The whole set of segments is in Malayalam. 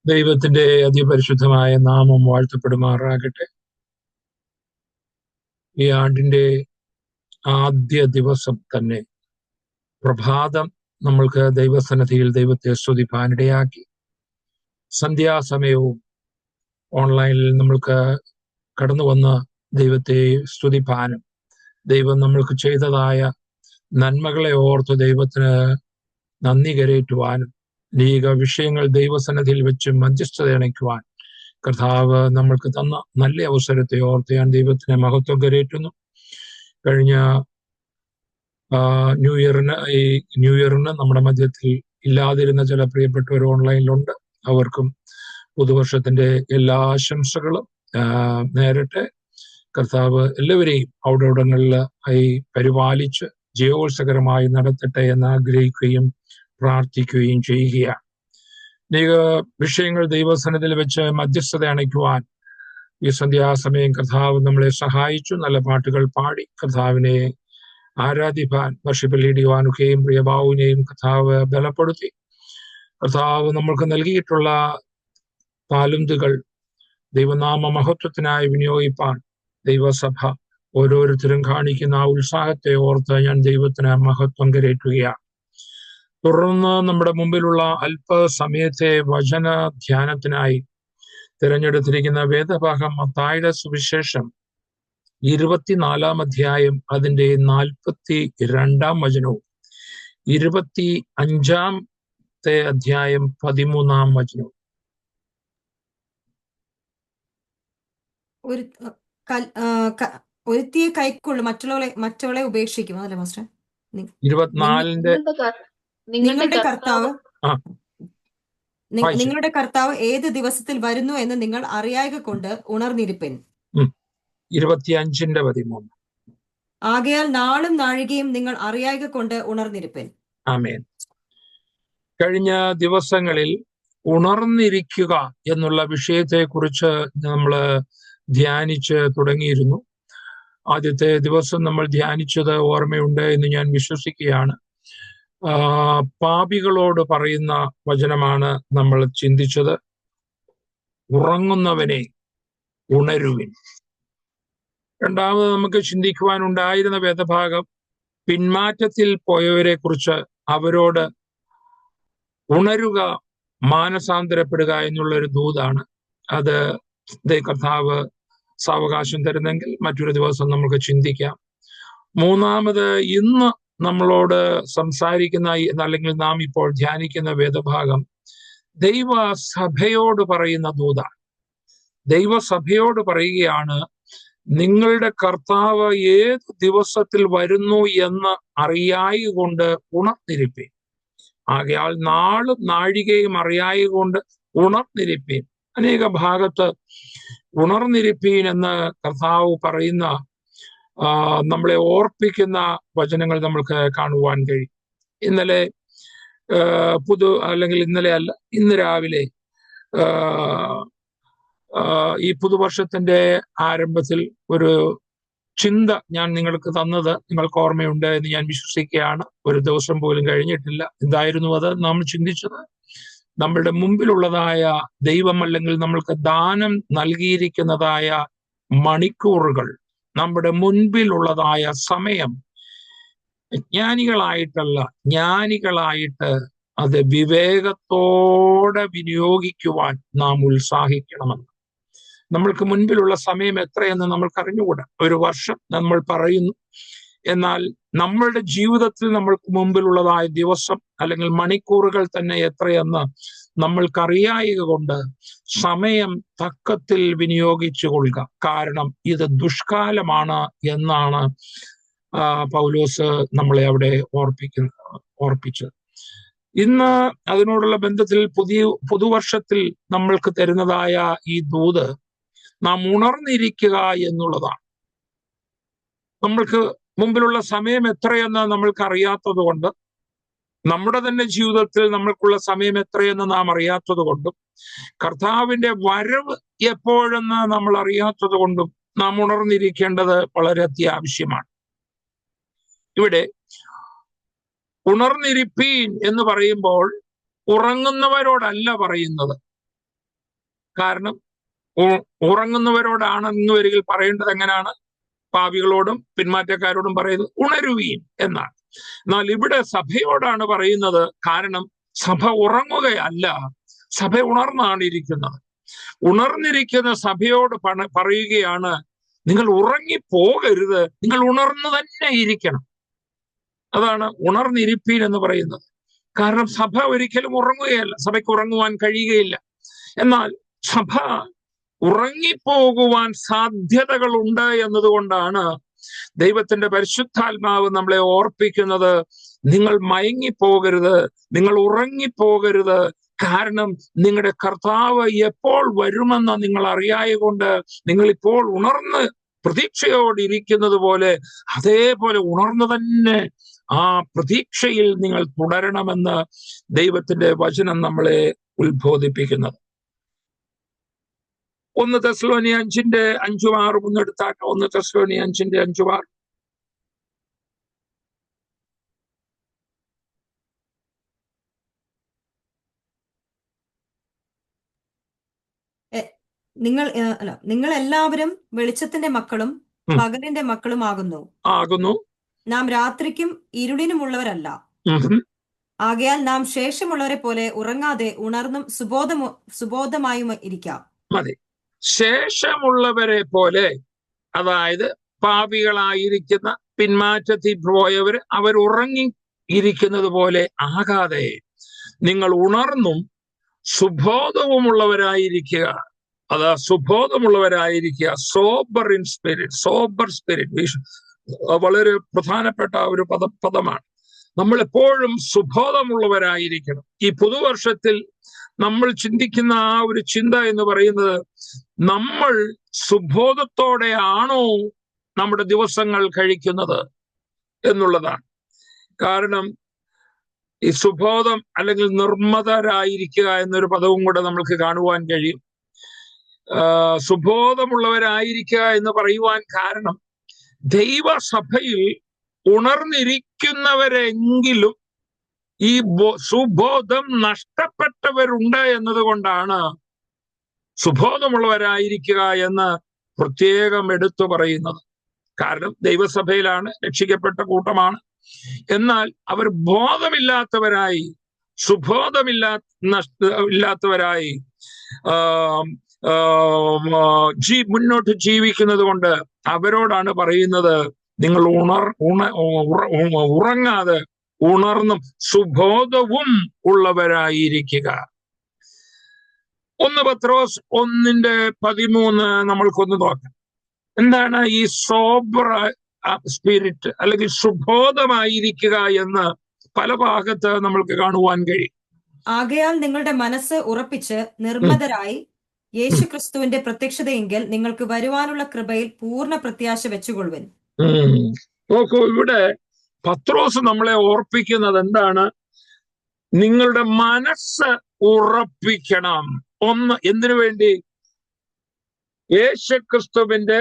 ദൈവത്തിന്റെ അതിപരിശുദ്ധമായ നാമം വാഴ്ത്തപ്പെടുമാറാകട്ടെ. ഈ ആണ്ടിന്റെ ആദ്യ ദിവസം തന്നെ പ്രഭാതം നമ്മൾക്ക് ദൈവസന്നിധിയിൽ ദൈവത്തെ സ്തുതിപ്പാനിടയാക്കി. സന്ധ്യാസമയവും ഓൺലൈനിൽ നമ്മൾക്ക് കടന്നു വന്ന് ദൈവത്തെ സ്തുതിപ്പാനും ദൈവം നമ്മൾക്ക് ചെയ്തതായ നന്മകളെ ഓർത്ത് ദൈവത്തിന് നന്ദി കരേറ്റുവാനും അനേക വിഷയങ്ങൾ ദൈവസന്നിധിയിൽ വെച്ച് മധ്യസ്ഥത അണയ്ക്കുവാൻ കർത്താവ് നമ്മൾക്ക് തന്ന നല്ല അവസരത്തെ ഓർത്ത് ഞാൻ ദൈവത്തിന് മഹത്വം കരേറ്റുന്നു. കഴിഞ്ഞ ന്യൂ ഇയറിന് നമ്മുടെ മധ്യത്തിൽ ഇല്ലാതിരുന്ന ചില പ്രിയപ്പെട്ടവർ ഓൺലൈനിലുണ്ട്. അവർക്കും പുതുവർഷത്തിന്റെ എല്ലാ ആശംസകളും നേരട്ടെ. കർത്താവ് എല്ലാവരെയും അവിടെവിടങ്ങളിൽ പരിപാലിച്ച് ജയോത്സകരമായി നടത്തട്ടെ എന്ന് ആഗ്രഹിക്കുകയും പ്രാർത്ഥിക്കുകയും ചെയ്യുകയാണ്. അനേക വിഷയങ്ങൾ ദൈവസന്നിധിയിൽ വെച്ച് മധ്യസ്ഥത അണയ്ക്കുവാൻ ഈ സന്ധ്യാസമയം കർത്താവ് നമ്മളെ സഹായിച്ചു. നല്ല പാട്ടുകൾ പാടി കർത്താവിനെ ആരാധിപ്പാൻ വർഷിപ്പ് ലീഡിയുവാനൊക്കെയും പ്രിയബാവുവിനെയും കർത്താവ് ബലപ്പെടുത്തി. കർത്താവ് നമ്മൾക്ക് നൽകിയിട്ടുള്ള താലന്തുകൾ ദൈവനാമ മഹത്വത്തിനായി വിനിയോഗിപ്പാൻ ദൈവസഭ ഓരോരുത്തരും കാണിക്കുന്ന ആ ഉത്സാഹത്തെ ഓർത്ത് ഞാൻ ദൈവത്തിന് മഹത്വം കരേറ്റുകയാണ്. തുടർന്ന് നമ്മുടെ മുമ്പിലുള്ള അല്പസമയത്തെ വചന ധ്യാനത്തിനായി തിരഞ്ഞെടുത്തിരിക്കുന്ന വേദഭാഗം മത്തായിയുടെ സുവിശേഷം 24 അധ്യായം അതിന്റെ 42 വചനവും 25 അധ്യായം 13 വചനവും. ഒരുത്തിയെ കൈക്കൊള്ളു മറ്റുള്ളവളെ ഉപേക്ഷിക്കും. അതല്ലേ മാസ്റ്റർ? 24 നിങ്ങളുടെ കർത്താവ് ഏത് ദിവസത്തിൽ വരുന്നു എന്ന് നിങ്ങൾ അറിയായ്ക കൊണ്ട് ഉണർന്നിരിപ്പിൻ. 25 13. ആകയാൽ നാളും നാഴികയും നിങ്ങൾ അറിയായ്ക കൊണ്ട് ഉണർന്നിരിപ്പിൻ. ആമേൻ. കഴിഞ്ഞ ദിവസങ്ങളിൽ ഉണർന്നിരിക്കുക എന്നുള്ള വിഷയത്തെ കുറിച്ച് നമ്മൾ ധ്യാനിച്ച് തുടങ്ങിയിരുന്നു. ആദ്യത്തെ ദിവസം നമ്മൾ ധ്യാനിച്ചത് ഓർമ്മയുണ്ട് എന്ന് ഞാൻ വിശ്വസിക്കുകയാണ്. പാപികളോട് പറയുന്ന വചനമാണ് നമ്മൾ ചിന്തിച്ചത്. ഉറങ്ങുന്നവനെ ഉണരുവിൻ. രണ്ടാമത് നമുക്ക് ചിന്തിക്കുവാനുണ്ടായിരുന്ന വേദഭാഗം പിന്മാറ്റത്തിൽ പോയവരെ കുറിച്ച്, അവരോട് ഉണരുക, മാനസാന്തരപ്പെടുക എന്നുള്ളൊരു ദൂതാണ്. അത് കർത്താവ് സാവകാശം തരുന്നെങ്കിൽ മറ്റൊരു ദിവസം നമുക്ക് ചിന്തിക്കാം. മൂന്നാമത് ഇന്ന് നമ്മളോട് സംസാരിക്കുന്ന അല്ലെങ്കിൽ നാം ഇപ്പോൾ ധ്യാനിക്കുന്ന വേദഭാഗം ദൈവസഭയോട് പറയുന്ന ദൂതാണ്. ദൈവസഭയോട് പറയുകയാണ്, നിങ്ങളുടെ കർത്താവ് ഏത് ദിവസത്തിൽ വരുന്നു എന്ന് അറിയായികൊണ്ട് ഉണർന്നിരിപ്പീൻ. ആകയാൽ നാളും നാഴികയും അറിയായികൊണ്ട് ഉണർന്നിരിപ്പീൻ. അനേക ഭാഗത്ത് ഉണർന്നിരിപ്പീൻ എന്ന് കർത്താവ് പറയുന്ന നമ്മളെ ഓർപ്പിക്കുന്ന വചനങ്ങൾ നമ്മൾക്ക് കാണുവാൻ കഴിയും. ഇന്നലെ ഇന്ന് രാവിലെ ഈ പുതുവർഷത്തിന്റെ ആരംഭത്തിൽ ഒരു ചിന്ത ഞാൻ നിങ്ങൾക്ക് തന്നത് നിങ്ങൾക്ക് ഓർമ്മയുണ്ട് എന്ന് ഞാൻ വിശ്വസിക്കുകയാണ്. ഒരു ദിവസം പോലും കഴിഞ്ഞിട്ടില്ല. എന്തായിരുന്നു അത്? നാം ചിന്തിച്ചത് നമ്മളുടെ മുമ്പിലുള്ളതായ ദൈവം അല്ലെങ്കിൽ നമ്മൾക്ക് ദാനം നൽകിയിരിക്കുന്നതായ മണിക്കൂറുകൾ, നമ്മുടെ മുൻപിലുള്ളതായ സമയം ജ്ഞാനികളായിട്ട് അത് വിവേകത്തോടെ വിനിയോഗിക്കുവാൻ നാം ഉത്സാഹിക്കണമെന്ന്. നമ്മൾക്ക് മുൻപിലുള്ള സമയം എത്രയെന്ന് നമ്മൾക്ക് അറിഞ്ഞുകൂടാ. ഒരു വർഷം നമ്മൾ പറയുന്നു, എന്നാൽ നമ്മളുടെ ജീവിതത്തിൽ നമ്മൾക്ക് മുമ്പിലുള്ളതായ ദിവസം അല്ലെങ്കിൽ മണിക്കൂറുകൾ തന്നെ എത്രയെന്ന് നമ്മൾക്കറിയായക കൊണ്ട് സമയം തക്കത്തിൽ വിനിയോഗിച്ചു കൊള്ളുക. കാരണം ഇത് ദുഷ്കാലമാണ് എന്നാണ് പൗലോസ് നമ്മളെ അവിടെ ഓർപ്പിച്ചത്. ഇന്ന് അതിനോടുള്ള ബന്ധത്തിൽ പുതുവർഷത്തിൽ നമ്മൾക്ക് തരുന്നതായ ഈ ദൂത് നാം ഉണർന്നിരിക്കുക എന്നുള്ളതാണ്. നമ്മൾക്ക് മുമ്പിലുള്ള സമയം എത്രയെന്ന് നമ്മൾക്ക് അറിയാത്തത് കൊണ്ട്, നമ്മുടെ തന്നെ ജീവിതത്തിൽ നമ്മൾക്കുള്ള സമയം എത്രയെന്ന് നാം അറിയാത്തത് കൊണ്ടും, കർത്താവിന്റെ വരവ് എപ്പോഴെന്ന് നമ്മൾ അറിയാത്തത് കൊണ്ടും നാം ഉണർന്നിരിക്കേണ്ടത് വളരെ അത്യാവശ്യമാണ്. ഇവിടെ ഉണർന്നിരിപ്പീൻ എന്ന് പറയുമ്പോൾ ഉറങ്ങുന്നവരോടല്ല പറയുന്നത്. കാരണം ഉറങ്ങുന്നവരോടാണെന്ന് വരികിൽ പറയേണ്ടത് എങ്ങനെയാണ്? പാപികളോടും പിന്മാറ്റക്കാരോടും പറയുന്നത് ഉണരുവീൻ എന്നാണ്. എന്നാൽ ഇവിടെ സഭയോടാണ് പറയുന്നത്. കാരണം സഭ ഉറങ്ങുകയല്ല, സഭ ഉണർന്നാണ് ഇരിക്കുന്നത്. ഉണർന്നിരിക്കുന്ന സഭയോട് പറയുകയാണ്, നിങ്ങൾ ഉറങ്ങിപ്പോകരുത്, നിങ്ങൾ ഉണർന്നു തന്നെ ഇരിക്കണം. അതാണ് ഉണർന്നിരിപ്പീൻ എന്ന് പറയുന്നത്. കാരണം സഭ ഒരിക്കലും ഉറങ്ങുകയല്ല, സഭയ്ക്ക് ഉറങ്ങുവാൻ കഴിയുകയില്ല. എന്നാൽ സഭ ഉറങ്ങിപ്പോകുവാൻ സാധ്യതകളുണ്ട് എന്നതുകൊണ്ടാണ് ദൈവത്തിന്റെ പരിശുദ്ധാത്മാവ് നമ്മളെ ഓർപ്പിക്കുന്നത്, നിങ്ങൾ മയങ്ങിപ്പോകരുത്, നിങ്ങൾ ഉറങ്ങിപ്പോകരുത്. കാരണം നിങ്ങളുടെ കർത്താവ് എപ്പോൾ വരുമെന്ന് നിങ്ങൾ അറിയായതുകൊണ്ട് നിങ്ങൾ ഇപ്പോൾ ഉണർന്ന് പ്രതീക്ഷയോടിരിക്കുന്നത് പോലെ അതേപോലെ ഉണർന്നു തന്നെ ആ പ്രതീക്ഷയിൽ നിങ്ങൾ തുടരണമെന്ന് ദൈവത്തിന്റെ വചനം നമ്മളെ ഉത്ബോധിപ്പിക്കുന്നത്. 1 തെസ്സലോനിയ 5:5-6 മുന്നെടുത്താട്ടെ. 1 തെസ്സലോനിയ 5:5-6. നിങ്ങൾ എല്ലാവരും വെളിച്ചത്തിന്റെ മക്കളും പകലിന്റെ മക്കളും ആകുന്നു. നാം രാത്രിക്കും ഇരുളിനുമുള്ളവരല്ല. ആകയാൽ നാം ശേഷമുള്ളവരെ പോലെ ഉറങ്ങാതെ ഉണർന്നും സുബോധമായും ഇരിക്കാം. മതി. ശേഷമുള്ളവരെ പോലെ, അതായത് പാപികളായിരിക്കുന്ന പിന്മാറ്റത്തിൽ പോയവര് അവർ ഉറങ്ങി ഇരിക്കുന്നത് പോലെ ആകാതെ നിങ്ങൾ ഉണർന്നും സുബോധവുമുള്ളവരായിരിക്കുക. അതാ സുബോധമുള്ളവരായിരിക്കുക. സോബർ സ്പിരിറ്റ് വളരെ പ്രധാനപ്പെട്ട ഒരു പദമാണ്. നമ്മൾ എപ്പോഴും സുബോധമുള്ളവരായിരിക്കണം. ഈ പുതുവർഷത്തിൽ നമ്മൾ ചിന്തിക്കുന്ന ആ ഒരു ചിന്ത എന്ന് പറയുന്നത്, നമ്മൾ സുബോധത്തോടെയാണോ നമ്മുടെ ദിവസങ്ങൾ കഴിക്കുന്നത് എന്നുള്ളതാണ്. കാരണം ഈ സുബോധം അല്ലെങ്കിൽ നിർമ്മതരായിരിക്കുക എന്നൊരു പദവും കൂടെ നമ്മൾക്ക് കാണുവാൻ കഴിയും. സുബോധമുള്ളവരായിരിക്കുക എന്ന് പറയുവാൻ കാരണം, ദൈവസഭയിൽ ഉണർന്നിരിക്കുന്നവരെങ്കിലും ഈ സുബോധം നഷ്ടപ്പെട്ടവരുണ്ട് എന്നതുകൊണ്ടാണ് സുബോധമുള്ളവരായിരിക്കുക എന്ന് പ്രത്യേകം എടുത്തു പറയുന്നത്. കാരണം ദൈവസഭയിലാണ്, രക്ഷിക്കപ്പെട്ട കൂട്ടമാണ്. എന്നാൽ അവർ ബോധമില്ലാത്തവരായി, സുബോധമില്ലാത്തവരായി മുന്നോട്ട് ജീവിക്കുന്നത് കൊണ്ട് അവരോടാണ് പറയുന്നത്, നിങ്ങൾ ഉറങ്ങാതെ ഉണർന്നും സുബോധവും ഉള്ളവരായിരിക്കുക. 1 പത്രോസ് 1:13 നമ്മൾക്കൊന്ന് നോക്കാം. എന്താണ് ഈ സോബർ സ്പിരിറ്റ് അല്ലെങ്കിൽ സുബോധമായിരിക്കുക എന്ന് പല ഭാഗത്ത് നമ്മൾക്ക് കാണുവാൻ കഴിയും. ആകയാൽ നിങ്ങളുടെ മനസ്സ് ഉറപ്പിച്ച് നിർമ്മതരായി യേശു ക്രിസ്തുവിന്റെ പ്രത്യക്ഷതയെങ്കിൽ നിങ്ങൾക്ക് വരുവാനുള്ള കൃപയിൽ പൂർണ്ണ പ്രത്യാശ വെച്ചുകൊള്ളുവൻ. നോക്കൂ, ഇവിടെ പത്രോസ് നമ്മളെ ഓർപ്പിക്കുന്നത് എന്താണ്? നിങ്ങളുടെ മനസ്സ് ഉറപ്പിക്കണം. എന്തിനു വേണ്ടി? യേശുക്രിസ്തുവിന്റെ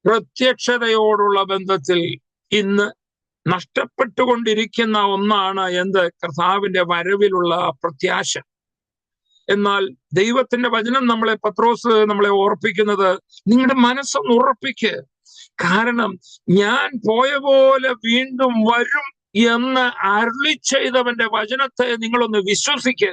പ്രത്യക്ഷതയോടുള്ള ബന്ധത്തിൽ ഇന്ന് നഷ്ടപ്പെട്ടുകൊണ്ടിരിക്കുന്ന ഒന്നാണ് എന്ത്? കർത്താവിന്റെ വരവിലുള്ള പ്രത്യാശ. എന്നാൽ ദൈവത്തിന്റെ വചനം പത്രോസ് നമ്മളെ ഓർപ്പിക്കുന്നത്, നിങ്ങളുടെ മനസ്സൊന്ന് ഉറപ്പിക്ക്. കാരണം ഞാൻ പോയ പോലെ വീണ്ടും വരും എന്ന് അരുളി ചെയ്തവന്റെ വചനത്തെ നിങ്ങളൊന്ന് വിശ്വസിക്ക്.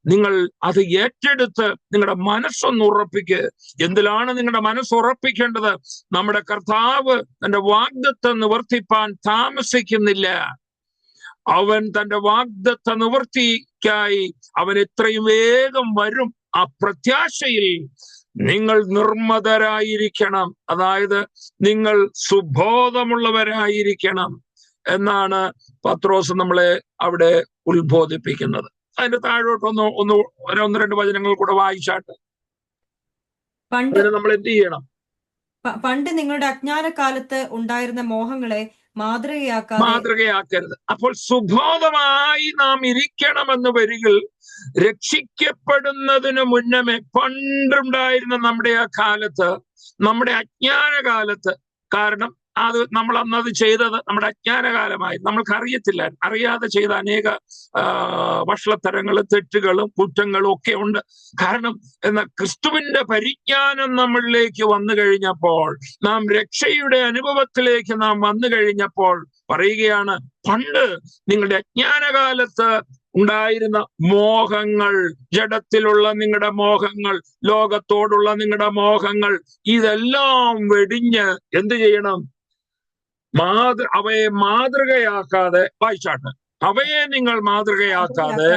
നിങ്ങൾ അത് ഏറ്റെടുത്ത് നിങ്ങളുടെ മനസ്സൊന്ന് ഉറപ്പിക്ക്. എന്തിലാണ് നിങ്ങളുടെ മനസ്സ് ഉറപ്പിക്കേണ്ടത്? നമ്മുടെ കർത്താവ് തന്റെ വാഗ്ദത്തം നിവർത്തിപ്പാൻ താമസിക്കുന്നില്ല. അവൻ തന്റെ വാഗ്ദത്ത നിവൃത്തിക്കായി അവൻ എത്രയും വേഗം വരും. ആ പ്രത്യാശയിൽ നിങ്ങൾ നിർമ്മതരായിരിക്കണം. അതായത് നിങ്ങൾ സുബോധമുള്ളവരായിരിക്കണം എന്നാണ് പത്രോസ് നമ്മളെ അവിടെ ഉത്ബോധിപ്പിക്കുന്നത്. അതിന്റെ താഴോട്ട് ഒന്ന് രണ്ട് വചനങ്ങൾ കൂടെ വായിച്ചാട്ട് നമ്മൾ എന്ത് ചെയ്യണം? പണ്ട് നിങ്ങളുടെ അജ്ഞാനകാലത്ത് ഉണ്ടായിരുന്ന മോഹങ്ങളെ മാതൃകയാക്കരുത്. അപ്പോൾ സുബോധമായി നാം ഇരിക്കണമെന്ന് വരികിൽ രക്ഷിക്കപ്പെടുന്നതിന് മുന്നമേ പണ്ടുണ്ടായിരുന്ന നമ്മുടെ ആ കാലത്ത്, നമ്മുടെ അജ്ഞാന കാലത്ത്, കാരണം അത് നമ്മൾ അന്നത് ചെയ്തത് നമ്മുടെ അജ്ഞാനകാലമായി, നമ്മൾക്ക് അറിയത്തില്ല, അറിയാതെ ചെയ്ത അനേക വഷളത്തരങ്ങളും തെറ്റുകളും കുറ്റങ്ങളും ഒക്കെ ഉണ്ട്. കാരണം എന്ന ക്രിസ്തുവിന്റെ പരിജ്ഞാനം നമ്മളിലേക്ക് വന്നു കഴിഞ്ഞപ്പോൾ, നാം രക്ഷയുടെ അനുഭവത്തിലേക്ക് നാം വന്നു കഴിഞ്ഞപ്പോൾ പറയുകയാണ്, പണ്ട് നിങ്ങളുടെ അജ്ഞാനകാലത്ത് ഉണ്ടായിരുന്ന മോഹങ്ങൾ, ജഡത്തിലുള്ള നിങ്ങളുടെ മോഹങ്ങൾ, ലോകത്തോടുള്ള നിങ്ങളുടെ മോഹങ്ങൾ, ഇതെല്ലാം വെടിഞ്ഞ് എന്ത് ചെയ്യണം? അവയെ മാതൃകയാക്കാതെ, വായിച്ചാട്ട്, അവയെ നിങ്ങൾ മാതൃകയാക്കാതെ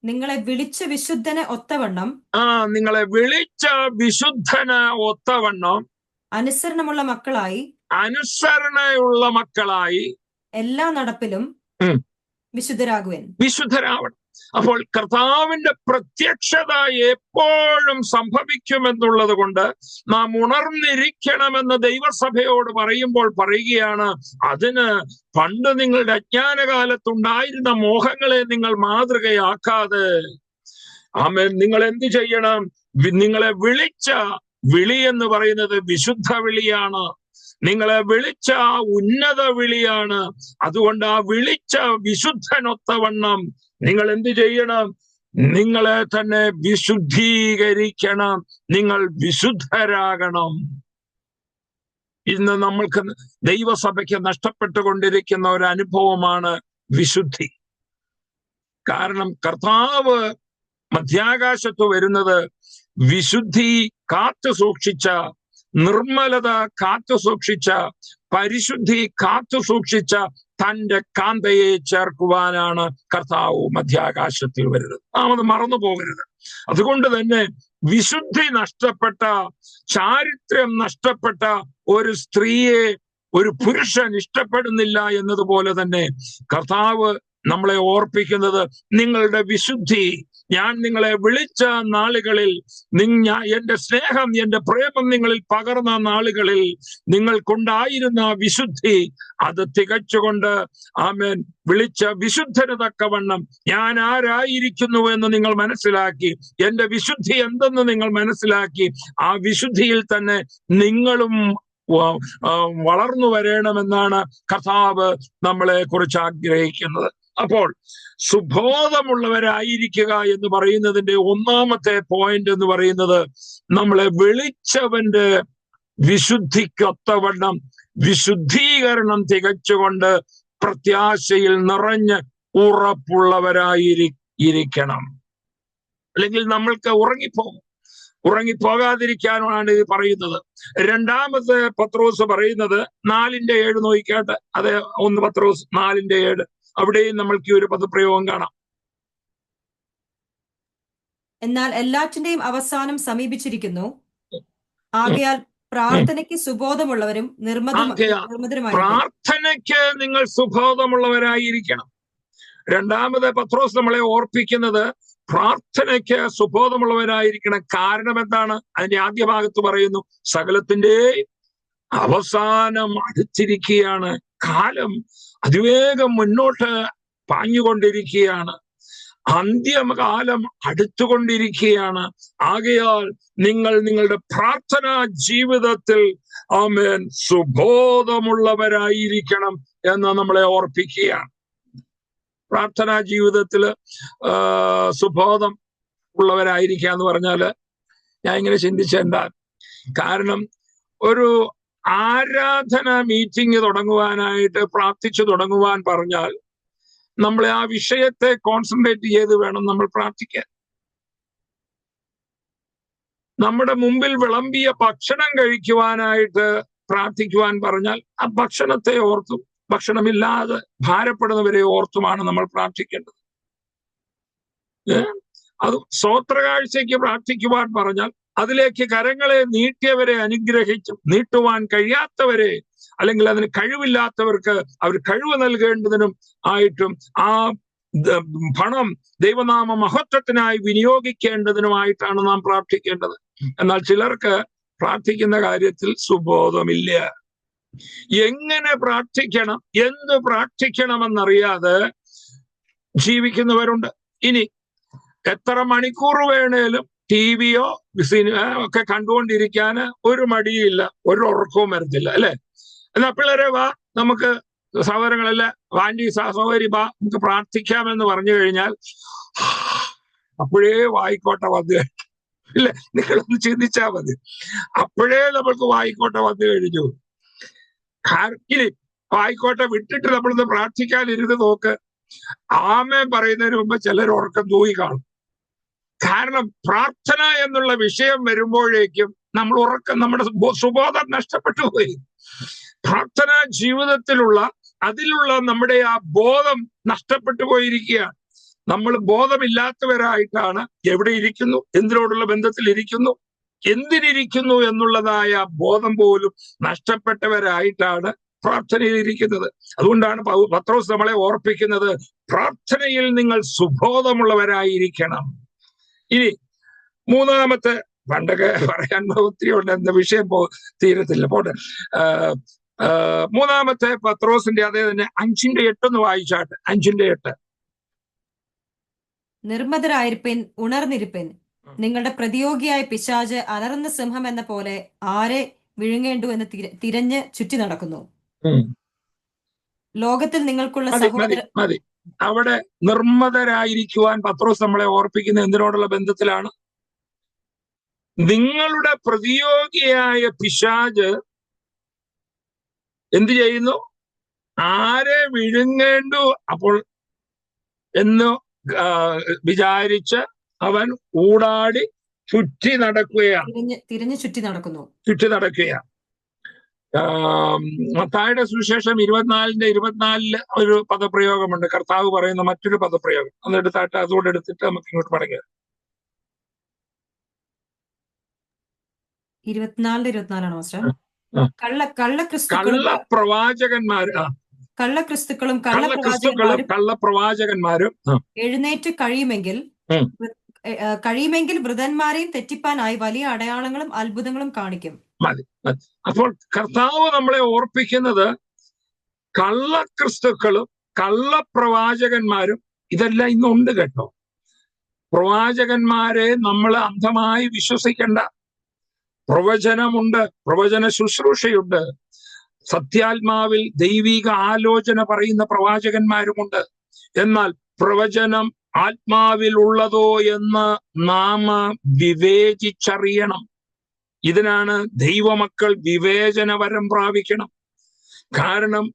നിങ്ങളെ വിളിച്ച വിശുദ്ധന് ഒത്തവണ്ണം, നിങ്ങളെ വിളിച്ച വിശുദ്ധന് ഒത്തവണ്ണം അനുസരണമുള്ള മക്കളായി എല്ലാ നടപ്പിലും വിശുദ്ധരാവണം. അപ്പോൾ കർത്താവിന്റെ പ്രത്യക്ഷത എപ്പോഴും സംഭവിക്കുമെന്നുള്ളത് കൊണ്ട് നാം ഉണർന്നിരിക്കണമെന്ന് ദൈവസഭയോട് പറയുമ്പോൾ പറയുകയാണ്, അതിന് പണ്ട് നിങ്ങളുടെ അജ്ഞാനകാലത്തുണ്ടായിരുന്ന മോഹങ്ങളെ നിങ്ങൾ മാതൃകയാക്കാതെ, ആമേൻ, നിങ്ങൾ എന്ത് ചെയ്യണം? നിങ്ങളെ വിളിച്ച വിളി എന്ന് പറയുന്നത് വിശുദ്ധ വിളിയാണ്. നിങ്ങളെ വിളിച്ച ഉന്നത വിളിയാണ്. അതുകൊണ്ട് ആ വിളിച്ച വിശുദ്ധനൊത്തവണ്ണം നിങ്ങൾ എന്ത് ചെയ്യണം? നിങ്ങളെ തന്നെ വിശുദ്ധീകരിക്കണം. നിങ്ങൾ വിശുദ്ധരാകണം. ഇന്ന് നമ്മൾക്ക് ദൈവസഭയ്ക്ക് നഷ്ടപ്പെട്ടുകൊണ്ടിരിക്കുന്ന ഒരു അനുഭവമാണ് വിശുദ്ധി. കാരണം കർത്താവ് മധ്യാകാശത്ത് വരുന്നത് വിശുദ്ധി കാത്തു സൂക്ഷിച്ച, നിർമ്മലത കാത്തു സൂക്ഷിച്ച, പരിശുദ്ധി കാത്തു സൂക്ഷിച്ച തന്റെ കാന്തയെ ചേർക്കുവാനാണ് കർത്താവ് മധ്യാകാശത്തിൽ വരുന്നത്. നാം അത് മറന്നു പോകരുത്. അതുകൊണ്ട് തന്നെ വിശുദ്ധി നഷ്ടപ്പെട്ട, ചാരിത്രം നഷ്ടപ്പെട്ട ഒരു സ്ത്രീയെ ഒരു പുരുഷൻ ഇഷ്ടപ്പെടുന്നില്ല എന്നതുപോലെ തന്നെ കർത്താവ് നമ്മളെ ഓർപ്പിക്കുന്നത്, നിങ്ങളുടെ വിശുദ്ധി, ഞാൻ നിങ്ങളെ വിളിച്ച നാളുകളിൽ, എന്റെ സ്നേഹം, എന്റെ പ്രേമം നിങ്ങളിൽ പകർന്ന നാളുകളിൽ നിങ്ങൾക്കുണ്ടായിരുന്ന വിശുദ്ധി, അത് തികച്ചുകൊണ്ട് ആമേൻ വിളിച്ച വിശുദ്ധന് തക്കവണ്ണം ഞാൻ ആരായിരിക്കുന്നു എന്ന് നിങ്ങൾ മനസ്സിലാക്കി, എന്റെ വിശുദ്ധി എന്തെന്ന് നിങ്ങൾ മനസ്സിലാക്കി, ആ വിശുദ്ധിയിൽ തന്നെ നിങ്ങളും വളർന്നു വരണമെന്നാണ് കർത്താവ് നമ്മളെ കുറിച്ച് ആഗ്രഹിക്കുന്നത്. അപ്പോൾ സുബോധമുള്ളവരായിരിക്കുക എന്ന് പറയുന്നതിന്റെ ഒന്നാമത്തെ പോയിന്റ് എന്ന് പറയുന്നത്, നമ്മളെ വിളിച്ചവന്റെ വിശുദ്ധിക്കൊത്തവണ്ണം വിശുദ്ധീകരണം തികച്ചുകൊണ്ട് പ്രത്യാശയിൽ നിറഞ്ഞ് ഉറപ്പുള്ളവരായിരിക്കണം. അല്ലെങ്കിൽ നമ്മൾക്ക് ഉറങ്ങിപ്പോകാതിരിക്കാനാണ് ഇത് പറയുന്നത്. രണ്ടാമത്തെ പത്രോസ് പറയുന്നത് 4:7 നോക്കിക്കാട്ടെ. അത് 1 പത്രോസ് 4:7, അവിടെയും നമ്മൾക്ക് ഒരു പദപ്രയോഗം കാണാം. എന്നാൽ എല്ലാറ്റിന്റെയും അവസാനം സമീപിച്ചിരിക്കുന്നു, ആകയാൽ പ്രാർത്ഥനയ്ക്ക് സുബോധമുള്ളവരും നിർമ്മതരുമായി. പ്രാർത്ഥനയ്ക്ക് നിങ്ങൾ സുബോധമുള്ളവരായിരിക്കണം. രണ്ടാമത് പത്രോസ് നമ്മളെ ഓർപ്പിക്കുന്നത് പ്രാർത്ഥനയ്ക്ക് സുബോധമുള്ളവരായിരിക്കണം. കാരണം എന്താണ്? അതിന്റെ ആദ്യ ഭാഗത്ത് പറയുന്നു, സകലത്തിന്റെ അവസാനം അടുത്തിരിക്കുകയാണ്, കാലം അതിവേഗം മുന്നോട്ട് പാഞ്ഞുകൊണ്ടിരിക്കുകയാണ്, അന്ത്യകാലം അടുത്തുകൊണ്ടിരിക്കുകയാണ്. ആകയാൽ നിങ്ങൾ നിങ്ങളുടെ പ്രാർത്ഥനാ ജീവിതത്തിൽ ആമേൻ സുബോധമുള്ളവരായിരിക്കണം എന്ന് നമ്മളെ ഓർപ്പിക്കുകയാണ്. പ്രാർത്ഥനാ ജീവിതത്തിൽ സുബോധം ഉള്ളവരായിരിക്കുക എന്ന് പറഞ്ഞാല് ഞാൻ ഇങ്ങനെ ചിന്തിച്ചെന്താ, കാരണം ഒരു ആരാധന മീറ്റിംഗ് തുടങ്ങുവാനായിട്ട് പ്രാർത്ഥിച്ചു തുടങ്ങുവാൻ പറഞ്ഞാൽ നമ്മളെ ആ വിഷയത്തെ കോൺസെൻട്രേറ്റ് ചെയ്ത് വേണം നമ്മൾ പ്രാർത്ഥിക്കാൻ. നമ്മുടെ മുമ്പിൽ വിളമ്പിയ ഭക്ഷണം കഴിക്കുവാനായിട്ട് പ്രാർത്ഥിക്കുവാൻ പറഞ്ഞാൽ ആ ഭക്ഷണത്തെ ഓർത്തും ഭക്ഷണമില്ലാതെ ഭാരപ്പെടുന്നവരെ ഓർത്തുമാണ് നമ്മൾ പ്രാർത്ഥിക്കേണ്ടത്. അത് സ്തോത്രകാഴ്ചയ്ക്ക് പ്രാർത്ഥിക്കുവാൻ പറഞ്ഞാൽ അതിലേക്ക് കരങ്ങളെ നീട്ടിയവരെ അനുഗ്രഹിച്ചും നീട്ടുവാൻ കഴിയാത്തവരെ, അല്ലെങ്കിൽ അതിന് കഴിവില്ലാത്തവർക്ക് അവർ കഴിവ് നൽകേണ്ടതിനും ആയിട്ടും ആ പണം ദൈവനാമ മഹത്വത്തിനായി വിനിയോഗിക്കേണ്ടതിനുമായിട്ടാണ് നാം പ്രാർത്ഥിക്കേണ്ടത്. എന്നാൽ ചിലർക്ക് പ്രാർത്ഥിക്കുന്ന കാര്യത്തിൽ സുബോധമില്ല. എങ്ങനെ പ്രാർത്ഥിക്കണം, എന്ത് പ്രാർത്ഥിക്കണമെന്നറിയാതെ ജീവിക്കുന്നവരുണ്ട്. ഇനി എത്ര മണിക്കൂർ വേണേലും ടിവിയോ സിനിമ ഒക്കെ കണ്ടുകൊണ്ടിരിക്കാൻ ഒരു മടിയില്ല, ഒരു ഉറക്കവും വരത്തില്ല, അല്ലെ? എന്നാ പിള്ളേരെ വാ, നമുക്ക് സഹോദരങ്ങളെല്ലാം വാൻഡി സഹോദരി വാ, നമുക്ക് പ്രാർത്ഥിക്കാമെന്ന് പറഞ്ഞു കഴിഞ്ഞാൽ അപ്പോഴേ വായിക്കോട്ടെ വന്നു കഴിഞ്ഞു. ഇല്ലേ, നിങ്ങളൊന്ന് ചിന്തിച്ചാൽ മതി. അപ്പോഴേ നമ്മൾക്ക് വായിക്കോട്ടെ വന്നു കഴിഞ്ഞു. ഇനി വായിക്കോട്ടെ വിട്ടിട്ട് നമ്മളൊന്ന് പ്രാർത്ഥിക്കാനിരുന്ന് നോക്ക്, ആമേൻ പറയുന്നതിന് മുമ്പ് ചിലർ ഉറക്കം തൂങ്ങി കാണും. കാരണം പ്രാർത്ഥന എന്നുള്ള വിഷയം വരുമ്പോഴേക്കും നമ്മൾ നമ്മുടെ സുബോധം നഷ്ടപ്പെട്ടു പോയി. പ്രാർത്ഥന ജീവിതത്തിലുള്ള അതിലുള്ള നമ്മുടെ ആ ബോധം നഷ്ടപ്പെട്ടു പോയിരിക്കുകയാണ്. നമ്മൾ ബോധമില്ലാത്തവരായിട്ടാണ് എവിടെ ഇരിക്കുന്നു, എന്തിനോടുള്ള ബന്ധത്തിൽ ഇരിക്കുന്നു, എന്തിനിരിക്കുന്നു എന്നുള്ളതായ ബോധം പോലും നഷ്ടപ്പെട്ടവരായിട്ടാണ് പ്രാർത്ഥനയിൽ ഇരിക്കുന്നത്. അതുകൊണ്ടാണ് പത്രോസ് നമ്മളെ ഓർപ്പിക്കുന്നത്, പ്രാർത്ഥനയിൽ നിങ്ങൾ സുബോധമുള്ളവരായിരിക്കണം. ഇനി മൂന്നാമത്തെ, പണ്ടൊക്കെ പറയാൻ ഒത്തിരി ഉണ്ട്, എന്ന വിഷയം തീരത്തില്ല, പോട്ടെ. മൂന്നാമത്തെ പത്രോസിന്റെ അതേ തന്നെ 5:8 ഒന്ന് വായിച്ചാട്ടെ. 5:8. നിർമ്മതരായിരിപ്പിൻ, ഉണർന്നിരിപ്പിൻ. നിങ്ങളുടെ പ്രതിയോഗിയായ പിശാച് അലറുന്ന സിംഹം എന്ന പോലെ ആരെ വിഴുങ്ങേണ്ടു എന്ന് തിരഞ്ഞ് ചുറ്റി നടക്കുന്നു. ലോകത്തിൽ നിങ്ങൾക്കുള്ള മതി. അവിടെ നിർമ്മതരായിരിക്കുവാൻ പത്രോസ് നമ്മളെ ഓർപ്പിക്കുന്ന എന്തിനോടുള്ള ബന്ധത്തിലാണ്? നിങ്ങളുടെ പ്രതിയോഗിയായ പിശാച് എന്ത് ചെയ്യുന്നു? ആരെ വിഴുങ്ങേണ്ടു അപ്പോൾ എന്ന് വിചാരിച്ച് അവൻ ഊടാടി ചുറ്റി നടക്കുകയാണ്. തിരിഞ്ഞ് ചുറ്റി നടക്കുകയാണ്. മത്തായിയുടെ സുവിശേഷം 24:24 ഒരു പദപ്രയോഗമുണ്ട്. കർത്താവ് പറയുന്ന മറ്റൊരു പദപ്രയോഗം അതെടുത്താട്ട് അതുകൊണ്ട് എടുത്തിട്ട് നമുക്ക് ഇങ്ങോട്ട് പറയാം. 24 കള്ളപ്രവാചകന്മാരും എഴുന്നേറ്റ് കഴിയുമെങ്കിൽ വൃതന്മാരെയും തെറ്റിപ്പാനായി വലിയ അടയാളങ്ങളും അത്ഭുതങ്ങളും കാണിക്കും. മതി. അപ്പോൾ കർത്താവ് നമ്മളെ ഓർപ്പിക്കുന്നത് കള്ളക്രിസ്തുക്കളും കള്ളപ്രവാചകന്മാരും ഇതെല്ലാം ഇന്നുണ്ട് കേട്ടോ. പ്രവാചകന്മാരെ നമ്മൾ അന്ധമായി വിശ്വസിക്കേണ്ട. പ്രവചനമുണ്ട്, പ്രവചന ശുശ്രൂഷയുണ്ട്, സത്യാത്മാവിൽ ദൈവിക ആലോചന പറയുന്ന പ്രവാചകന്മാരുമുണ്ട്. എന്നാൽ പ്രവചനം ആത്മാവിൽ ഉള്ളതോ എന്ന് നാം വിവേചിച്ചറിയണം. ഇതിനാണ് ദൈവമക്കൾ വിവേചനവരം പ്രാപിക്കണം. കാരണം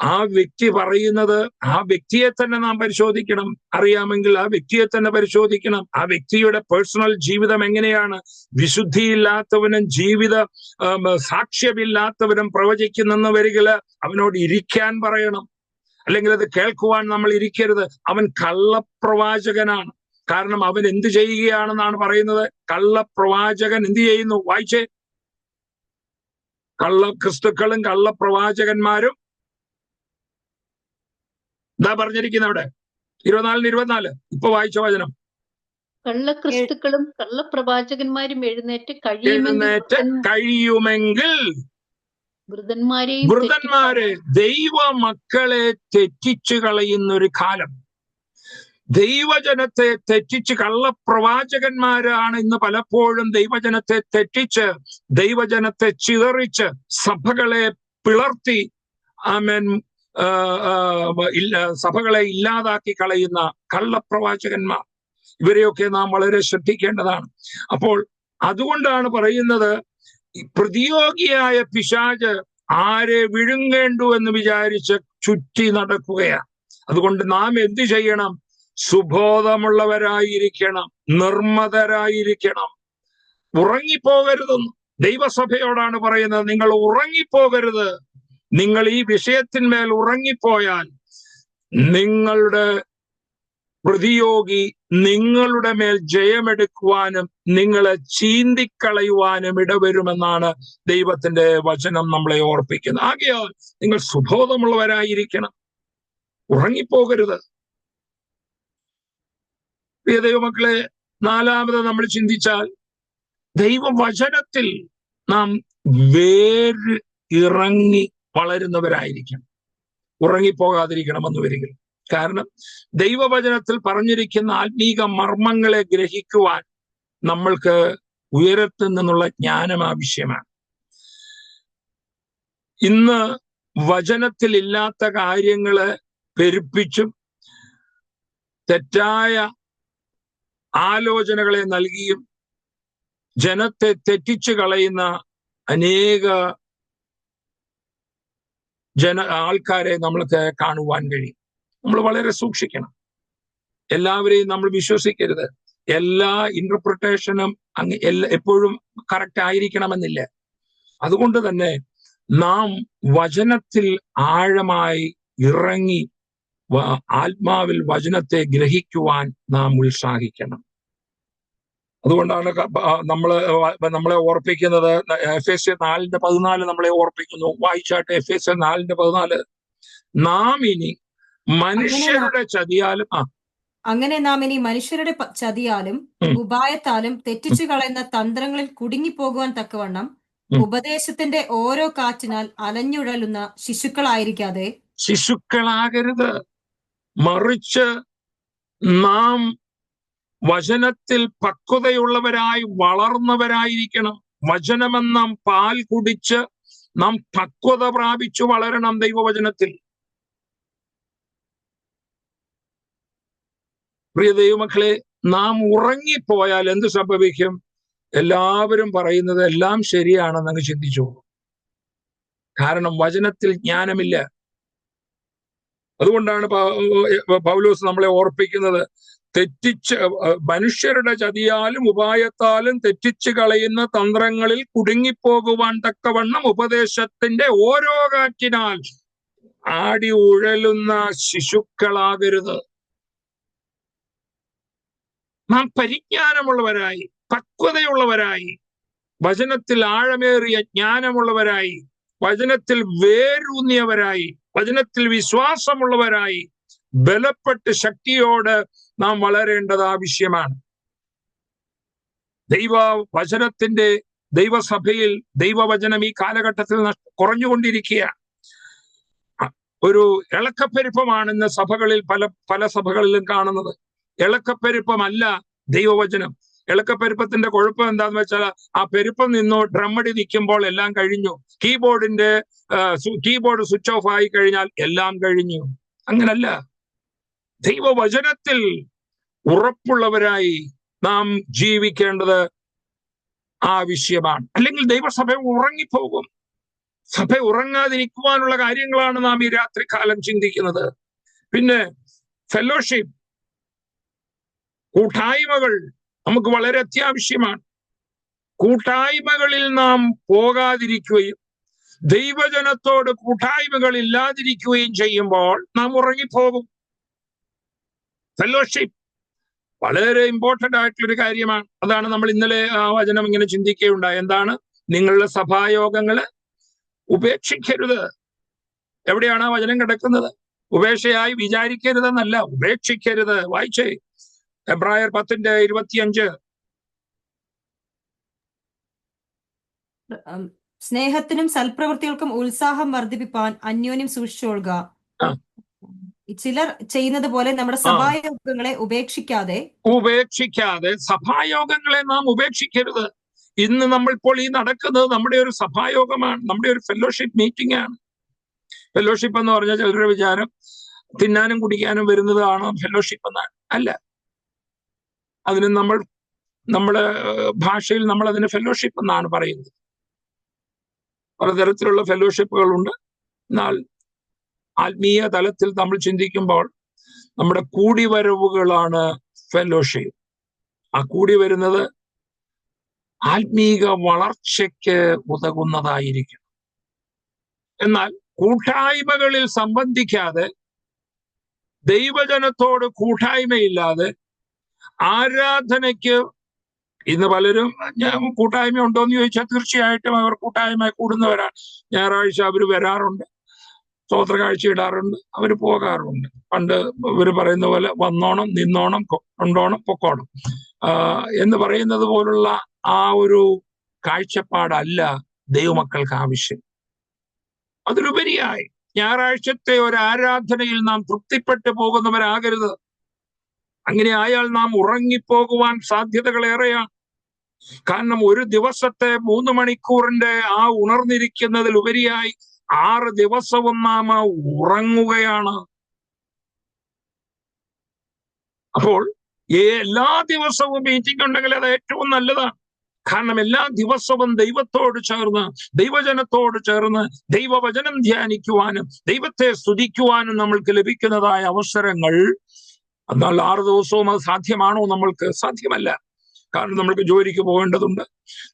ആ വ്യക്തി പറയുന്നത്, ആ വ്യക്തിയെ തന്നെ നാം പരിശോധിക്കണം. അറിയാമെങ്കിൽ ആ വ്യക്തിയെ തന്നെ പരിശോധിക്കണം. ആ വ്യക്തിയുടെ പേഴ്സണൽ ജീവിതം എങ്ങനെയാണ്? വിശുദ്ധിയില്ലാത്തവനും ജീവിത സാക്ഷ്യമില്ലാത്തവനും പ്രവചിക്കുന്നെന്ന് വരികില് അവനോട് ഇരിക്കാൻ പറയണം. അല്ലെങ്കിൽ അത് കേൾക്കുവാൻ നമ്മൾ ഇരിക്കരുത്. അവൻ കള്ളപ്രവാചകനാണ്. കാരണം അവൻ എന്ത് ചെയ്യുകയാണെന്നാണ് പറയുന്നത്. കള്ളപ്രവാചകൻ എന്ത് ചെയ്യുന്നു? വായിച്ചേ. കള്ളക്രിസ്തുക്കളും കള്ളപ്രവാചകന്മാരും എന്താ പറഞ്ഞിരിക്കുന്ന അവിടെ? 24:24 ഇപ്പൊ വായിച്ച വചനം. കള്ളക്രിസ്തുക്കളും കള്ളപ്രവാചകന്മാരും എഴുന്നേറ്റ് കഴിയുമെങ്കിൽ വൃതന്മാരെ ദൈവമക്കളെ തെറ്റിച്ചു കളയുന്നൊരു കാലം. ദൈവജനത്തെ തെറ്റിച്ച് കള്ളപ്രവാചകന്മാരാണ് ഇന്ന് പലപ്പോഴും ദൈവജനത്തെ തെറ്റിച്ച്, ദൈവജനത്തെ ചിതറിച്ച്, സഭകളെ പിളർത്തി സഭകളെ ഇല്ലാതാക്കി കളയുന്ന കള്ളപ്രവാചകന്മാർ. ഇവരെയൊക്കെ നാം വളരെ ശ്രദ്ധിക്കേണ്ടതാണ്. അപ്പോൾ അതുകൊണ്ടാണ് പറയുന്നത്, പ്രതിയോഗിയായ പിശാച് ആരെ വിഴുങ്ങേണ്ടു എന്ന് വിചാരിച്ച് ചുറ്റി നടക്കുകയാണ്. അതുകൊണ്ട് നാം എന്ത് ചെയ്യണം? സുബോധമുള്ളവരായിരിക്കണം, നിർമ്മതരായിരിക്കണം. ഉറങ്ങിപ്പോകരുതെന്ന് ദൈവസഭയോടാണ് പറയുന്നത്. നിങ്ങൾ ഉറങ്ങിപ്പോകരുത്. നിങ്ങൾ ഈ വിഷയത്തിന്മേൽ ഉറങ്ങിപ്പോയാൽ നിങ്ങളുടെ പ്രതിയോഗി നിങ്ങളുടെ മേൽ ജയമെടുക്കുവാനും നിങ്ങളെ ചീന്തിക്കളയുവാനും ഇടവരുമെന്നാണ് ദൈവത്തിന്റെ വചനം നമ്മളെ ഓർപ്പിക്കുന്നത്. ആകയാൽ നിങ്ങൾ സുബോധമുള്ളവരായിരിക്കണം, ഉറങ്ങിപ്പോകരുത്. പ്രിയ ദൈവമക്കളെ, നാലാമത് നമ്മൾ ചിന്തിച്ചാൽ ദൈവവചനത്തിൽ നാം വേര് ഇറങ്ങി വളരുന്നവരായിരിക്കണം. ഉറങ്ങിപ്പോകാതിരിക്കണമെന്ന് വരികിൽ. കാരണം ദൈവവചനത്തിൽ പറഞ്ഞിരിക്കുന്ന ആത്മീക മർമ്മങ്ങളെ ഗ്രഹിക്കുവാൻ നമ്മൾക്ക് ഉയരത്തിൽ നിന്നുള്ള ജ്ഞാനം ആവശ്യമാണ്. ഇന്ന് വചനത്തിൽ ഇല്ലാത്ത കാര്യങ്ങള് പെരുപ്പിച്ചും തെറ്റായ ആലോചനകളെ നൽകിയും ജനത്തെ തെറ്റിച്ചു കളയുന്ന അനേക ആൾക്കാരെ നമ്മൾക്ക് കാണുവാൻ കഴിയും. നമ്മൾ വളരെ സൂക്ഷിക്കണം. എല്ലാവരെയും നമ്മൾ വിശ്വസിക്കരുത്. എല്ലാ ഇന്റർപ്രിട്ടേഷനും എപ്പോഴും കറക്റ്റ് ആയിരിക്കണമെന്നില്ല. അതുകൊണ്ട് തന്നെ നാം വചനത്തിൽ ആഴമായി ഇറങ്ങി ആത്മാവിൽ വചനത്തെ നാം ഉത്സാഹിക്കണം. അതുകൊണ്ടാണ് നമ്മളെ ഓർപ്പിക്കുന്നത്, എഫേസ്യർ 4:14 നമ്മളെ ഓർപ്പിക്കുന്നു. വായിച്ചാട്ടെ, എഫേസ്യർ 4:14. നാം ഇനി മനുഷ്യരുടെ ചതിയാലും അങ്ങനെ നാം ഇനി മനുഷ്യരുടെ ചതിയാലും ഉപായത്താലും തെറ്റിച്ചു കളയുന്ന തന്ത്രങ്ങളിൽ കുടുങ്ങിപ്പോകുവാൻ തക്കവണ്ണം ഉപദേശത്തിന്റെ ഓരോ കാറ്റിനാൽ അലഞ്ഞുഴലുന്ന ശിശുക്കളാകരുത്, മറിച്ച് നാം വചനത്തിൽ പക്വതയുള്ളവരായി വളർന്നവരായിരിക്കണം. വചനമെന്ന പാൽ കുടിച്ച് നാം പക്വത പ്രാപിച്ചു വളരണം ദൈവവചനത്തിൽ. പ്രിയ ദൈവമക്കളെ, നാം ഉറങ്ങിപ്പോയാൽ എന്ത് സംഭവിക്കും? എല്ലാവരും പറയുന്നത് എല്ലാം ശരിയാണെന്നങ്ങ് ചിന്തിച്ചു. കാരണം വചനത്തിൽ ജ്ഞാനമില്ല. അതുകൊണ്ടാണ് പൗലോസ് നമ്മളെ ഓർപ്പിക്കുന്നത്, മനുഷ്യരുടെ ചതിയാലും ഉപായത്താലും തെറ്റിച്ചു കളയുന്ന തന്ത്രങ്ങളിൽ കുടുങ്ങിപ്പോകുവാൻ തക്കവണ്ണം ഉപദേശത്തിന്റെ ഓരോ കാറ്റിനാൽ ആടി ഉഴലുന്ന ശിശുക്കളാകരുത്. നാം പരിജ്ഞാനമുള്ളവരായി, പക്വതയുള്ളവരായി, വചനത്തിൽ ആഴമേറിയ ജ്ഞാനമുള്ളവരായി, വചനത്തിൽ വേരൂന്നിയവരായി, വചനത്തിൽ വിശ്വാസമുള്ളവരായി ബലപ്പെട്ട് ശക്തിയോട് നാം വളരേണ്ടത് ആവശ്യമാണ്. ദൈവസഭയിൽ ദൈവവചനം ഈ കാലഘട്ടത്തിൽ കുറഞ്ഞുകൊണ്ടിരിക്കുക. ഒരു ഇളക്കപ്പെരുപ്പമാണ് ഇന്ന് സഭകളിൽ പല സഭകളിലും കാണുന്നത്. ഇളക്കപ്പെരുപ്പമല്ല ദൈവവചനം. ഇളക്കപ്പെരുപ്പത്തിന്റെ കുഴപ്പം എന്താന്ന് വെച്ചാൽ, ആ പെരുപ്പം നിന്നോ ഡ്രമ്മടി നിൽക്കുമ്പോൾ എല്ലാം കഴിഞ്ഞു. കീബോർഡ് സ്വിച്ച് ഓഫ് ആയി കഴിഞ്ഞാൽ എല്ലാം കഴിഞ്ഞു. അങ്ങനല്ല. ദൈവവചനത്തിൽ ഉറപ്പുള്ളവരായി നാം ജീവിക്കേണ്ടത് ആവശ്യമാണ്. അല്ലെങ്കിൽ ദൈവസഭ ഉറങ്ങിപ്പോകും. സഭ ഉറങ്ങാതിരിക്കുവാനുള്ള കാര്യങ്ങളാണ് നാം ഈ രാത്രികാലം ചിന്തിക്കുന്നത്. പിന്നെ ഫെലോഷിപ്പ്, കൂട്ടായ്മകൾ നമുക്ക് വളരെ അത്യാവശ്യമാണ്. കൂട്ടായ്മകളിൽ നാം പോകാതിരിക്കുകയും ദൈവജനത്തോട് കൂട്ടായ്മകൾ ഇല്ലാതിരിക്കുകയും ചെയ്യുമ്പോൾ നാം ഉറങ്ങിപ്പോകും. ഫെലോഷിപ്പ് വളരെ ഇമ്പോർട്ടന്റ് ആയിട്ടുള്ളൊരു കാര്യമാണ്. അതാണ് നമ്മൾ ഇന്നലെ ആ വചനം ഇങ്ങനെ ചിന്തിക്കുകയുണ്ടായി. എന്താണ്? നിങ്ങളുടെ സഭായോഗങ്ങള് ഉപേക്ഷിക്കരുത്. എവിടെയാണ് ആ വചനം കിടക്കുന്നത്? ഉപേക്ഷയായി വിചാരിക്കരുതെന്നല്ല, ഉപേക്ഷിക്കരുത്. വായിച്ചേ, എബ്രായർ 10:25. സ്നേഹത്തിനും സൽപ്രവൃത്തികൾക്കും ഉത്സാഹം വർദ്ധിപ്പിപ്പാൻ അന്യോന്യം സൂക്ഷിച്ചോളുക. ചിലർ ചെയ്യുന്നത് പോലെ നമ്മുടെ സഭായോഗങ്ങളെ ഉപേക്ഷിക്കാതെ സഭായോഗങ്ങളെ നാം ഉപേക്ഷിക്കരുത്. ഇന്ന് നമ്മളിപ്പോൾ ഈ നടക്കുന്നത് നമ്മുടെ ഒരു സഭായോഗമാണ്, നമ്മുടെ ഒരു ഫെലോഷിപ്പ് മീറ്റിംഗ് ആണ്. ഫെലോഷിപ്പ് എന്ന് പറഞ്ഞാൽ ചിലരുടെ വിചാരം തിന്നാനും കുടിക്കാനും വരുന്നതാണ് ഫെലോഷിപ്പ് എന്നാണ്. അല്ല, അതിന് നമ്മുടെ ഭാഷയിൽ നമ്മൾ അതിന് ഫെലോഷിപ്പ് എന്നാണ് പറയുന്നത്. പലതരത്തിലുള്ള ഫെലോഷിപ്പുകളുണ്ട്. എന്നാൽ ആത്മീയ തലത്തിൽ നമ്മൾ ചിന്തിക്കുമ്പോൾ നമ്മുടെ കൂടിവരവുകളാണ് ഫെലോഷിപ്പ്. ആ കൂടി വരുന്നത് ആത്മീക വളർച്ചയ്ക്ക് ഉതകുന്നതായിരിക്കും. എന്നാൽ കൂട്ടായ്മകളിൽ സംബന്ധിക്കാതെ, ദൈവജനത്തോട് കൂട്ടായ്മയില്ലാതെ, ആരാധനയ്ക്ക് ഇന്ന് പലരും കൂട്ടായ്മ ഉണ്ടോ എന്ന് ചോദിച്ചാൽ തീർച്ചയായിട്ടും അവർ കൂട്ടായ്മ കൂടുന്നവരാണ്. ഞായറാഴ്ച അവർ വരാറുണ്ട്, സ്തോത്ര കാഴ്ച ഇടാറുണ്ട്, അവർ പോകാറുണ്ട്. പണ്ട് ഇവർ പറയുന്ന പോലെ വന്നോണം, നിന്നോണം, കൊണ്ടോണം, പൊക്കോണം എന്ന് പറയുന്നത് പോലുള്ള ആ ഒരു കാഴ്ചപ്പാടല്ല ദൈവമക്കൾക്ക് ആവശ്യം. അതിലുപരിയായി ഞായറാഴ്ചത്തെ ഒരു ആരാധനയിൽ നാം തൃപ്തിപ്പെട്ടു പോകുന്നവരാകരുത്. അങ്ങനെ ആയാൽ നാം ഉറങ്ങിപ്പോകുവാൻ സാധ്യതകളേറെയാണ്. കാരണം ഒരു ദിവസത്തെ 3 മണിക്കൂറിന്റെ ആ ഉണർന്നിരിക്കുന്നതിലുപരിയായി 6 ദിവസവും നാം ഉറങ്ങുകയാണ്. അപ്പോൾ എല്ലാ ദിവസവും മീറ്റിംഗ് ഉണ്ടെങ്കിൽ അത് ഏറ്റവും നല്ലതാണ്. കാരണം എല്ലാ ദിവസവും ദൈവത്തോട് ചേർന്ന്, ദൈവജനത്തോട് ചേർന്ന് ദൈവവചനം ധ്യാനിക്കുവാനും ദൈവത്തെ സ്തുതിക്കുവാനും നമ്മൾക്ക് ലഭിക്കുന്നതായ അവസരങ്ങൾ. എന്നാൽ 6 ദിവസവും അത് സാധ്യമാണോ? നമ്മൾക്ക് സാധ്യമല്ല. കാരണം നമ്മൾക്ക് ജോലിക്ക് പോകേണ്ടതുണ്ട്,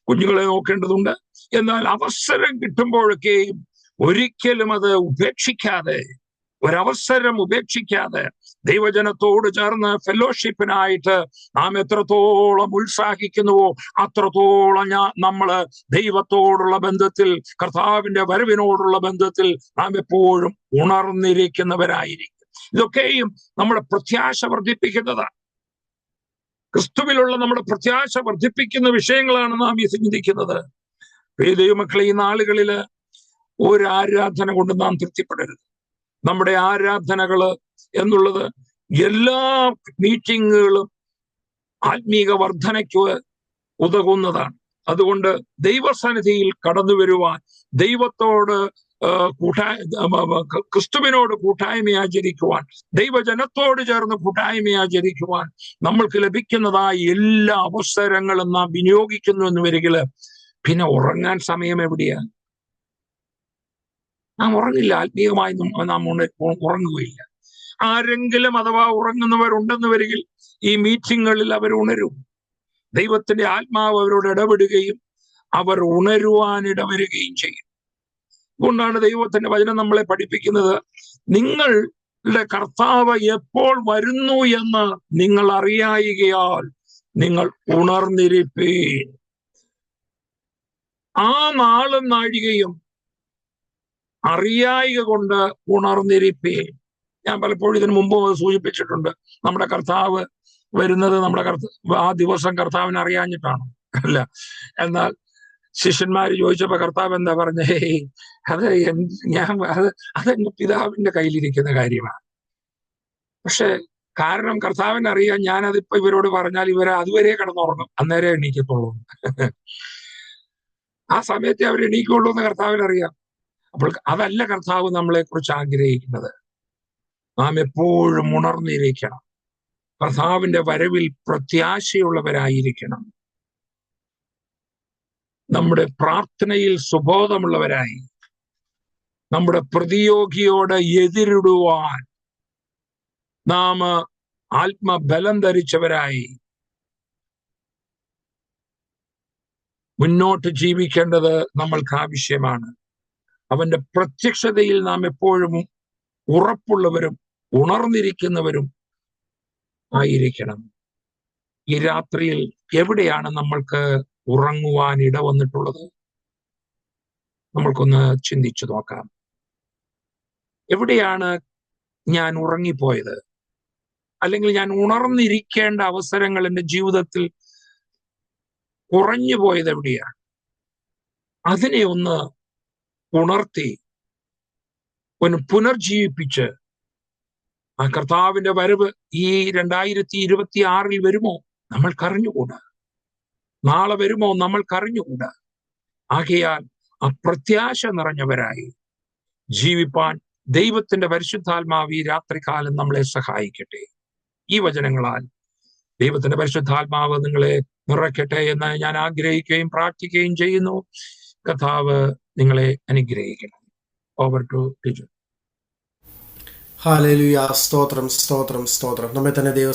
കുഞ്ഞുങ്ങളെ നോക്കേണ്ടതുണ്ട്. എന്നാൽ അവസരം കിട്ടുമ്പോഴൊക്കെയും ഒരിക്കലും അത് ഉപേക്ഷിക്കാതെ, ഒരവസരം ഉപേക്ഷിക്കാതെ ദൈവജനത്തോട് ചേർന്ന് ഫെലോഷിപ്പിനായിട്ട് നാം എത്രത്തോളം ഉത്സാഹിക്കുന്നുവോ അത്രത്തോളം നമ്മള് ദൈവത്തോടുള്ള ബന്ധത്തിൽ, കർത്താവിന്റെ വരവിനോടുള്ള ബന്ധത്തിൽ നാം എപ്പോഴും ഉണർന്നിരിക്കുന്നവരായിരിക്കും. ഇതൊക്കെയും നമ്മുടെ പ്രത്യാശ വർദ്ധിപ്പിക്കുന്നതാണ്. ക്രിസ്തുവിലുള്ള നമ്മുടെ പ്രത്യാശ വർദ്ധിപ്പിക്കുന്ന വിഷയങ്ങളാണ് നാം ഈ ചിന്തിക്കുന്നത്. ദൈവമക്കളെ, ഈ നാളുകളില് ഒരു ആരാധന കൊണ്ട് നാം തൃപ്തിപ്പെടരുത്. നമ്മുടെ ആരാധനകള് എന്നുള്ളത് എല്ലാ മീറ്റിങ്ങുകളും ആത്മീക വർധനയ്ക്ക് ഉതകുന്നതാണ്. അതുകൊണ്ട് ദൈവസന്നിധിയിൽ കടന്നു വരുവാൻ, ദൈവത്തോട് ക്രിസ്തുവിനോട് കൂട്ടായ്മ ആചരിക്കുവാൻ, ദൈവജനത്തോട് ചേർന്ന് കൂട്ടായ്മ ആചരിക്കുവാൻ നമ്മൾക്ക് ലഭിക്കുന്നതായ എല്ലാ അവസരങ്ങളും നാം വിനിയോഗിക്കുന്നു എന്ന് വരികില് പിന്നെ ഉറങ്ങാൻ സമയം എവിടെയാണ്? നാം ഉറങ്ങില്ല. ആത്മീയമായി നാം ഉറങ്ങുകയില്ല. ആരെങ്കിലും അഥവാ ഉറങ്ങുന്നവരുണ്ടെന്ന് വരികിൽ ഈ മീറ്റിങ്ങുകളിൽ അവർ ഉണരും. ദൈവത്തിന്റെ ആത്മാവ് അവരോട് ഇടപെടുകയും അവർ ഉണരുവാൻ ഇടവരുകയും ചെയ്യും. അതുകൊണ്ടാണ് ദൈവത്തിന്റെ വചനം നമ്മളെ പഠിപ്പിക്കുന്നത്, നിങ്ങളുടെ കർത്താവ് എപ്പോൾ വരുന്നു എന്ന് നിങ്ങൾ അറിയായികയാൽ നിങ്ങൾ ഉണർന്നിരിപ്പീൻ. ആ നാളും നാഴികയും അറിയായിക കൊണ്ട് ഉണർന്നിരിപ്പീൻ. ഞാൻ പലപ്പോഴും ഇതിനു മുമ്പ് സൂചിപ്പിച്ചിട്ടുണ്ട്. നമ്മുടെ കർത്താവ് വരുന്നത് ആ ദിവസം കർത്താവിനെ അറിയാഞ്ഞിട്ടാണ് അല്ല. എന്നാൽ ശിഷ്യന്മാര് ചോദിച്ചപ്പോ കർത്താവ് എന്താ പറഞ്ഞേ? അതെന്റെ പിതാവിന്റെ കയ്യിലിരിക്കുന്ന കാര്യമാണ്. പക്ഷെ കാരണം കർത്താവിനെ അറിയാൻ ഞാനതിപ്പോ ഇവരോട് പറഞ്ഞാൽ ഇവരെ അതുവരെ കിടന്നുറങ്ങും, അന്നേരം എണീക്കത്തുള്ളൂ. ആ സമയത്തെ അവർ എണീക്കുള്ളൂ എന്ന് കർത്താവിനറിയാം. അപ്പോൾ അതല്ല കർത്താവ് നമ്മളെ കുറിച്ച് ആഗ്രഹിക്കുന്നത്. നാം എപ്പോഴും ഉണർന്നിരിക്കണം. കർത്താവിന്റെ വരവിൽ പ്രത്യാശയുള്ളവരായിരിക്കണം. നമ്മുടെ പ്രാർത്ഥനയിൽ സുബോധമുള്ളവരായി, നമ്മുടെ പ്രതിയോഗിയോട് എതിരിടുവാൻ നാം ആത്മബലം ധരിച്ചവരായി മുന്നോട്ട് ജീവിക്കേണ്ടത് നമ്മൾക്ക് ആവശ്യമാണ്. അവന്റെ പ്രത്യക്ഷതയിൽ നാം എപ്പോഴും ഉറപ്പുള്ളവരും ഉണർന്നിരിക്കുന്നവരും ആയിരിക്കണം. ഈ രാത്രിയിൽ എവിടെയാണ് നമ്മൾക്ക് ഉറങ്ങുവാൻ ഇടവന്നിട്ടുള്ളത്? നമ്മൾക്കൊന്ന് ചിന്തിച്ചു നോക്കാം. എവിടെയാണ് ഞാൻ ഉറങ്ങിപ്പോയത്? അല്ലെങ്കിൽ ഞാൻ ഉണർന്നിരിക്കേണ്ട അവസരങ്ങൾ എൻ്റെ ജീവിതത്തിൽ കുറഞ്ഞു പോയത് എവിടെയാണ്? അതിനെ ഒന്ന് ഉണർത്തി, ഒന്ന് പുനർജീവിപ്പിച്ച് ആ കർത്താവിന്റെ വരവ് ഈ 2026 വരുമോ നമ്മൾക്കറിഞ്ഞുകൂടാ. നാളെ വരുമോ നമ്മൾക്കറിഞ്ഞുകൂടാ. ആകയാൽ ആ പ്രത്യാശ നിറഞ്ഞവരായി ജീവിപ്പാൻ ദൈവത്തിന്റെ പരിശുദ്ധാത്മാവ് ഈ രാത്രികാലം നമ്മളെ സഹായിക്കട്ടെ. ഈ വചനങ്ങളാൽ ദൈവത്തിന്റെ പരിശുദ്ധാത്മാവ് നിങ്ങളെ നിറയ്ക്കട്ടെ എന്ന് ഞാൻ ആഗ്രഹിക്കുകയും പ്രാർത്ഥിക്കുകയും ചെയ്യുന്നു. കർത്താവ് നിങ്ങളെ അനുഗ്രഹിക്കണം. Over to Tiju. ഹല്ലേലൂയ. സ്തോത്രം, സ്തോത്രം, സ്തോത്രം. നമ്മെ തന്നെ ദൈവം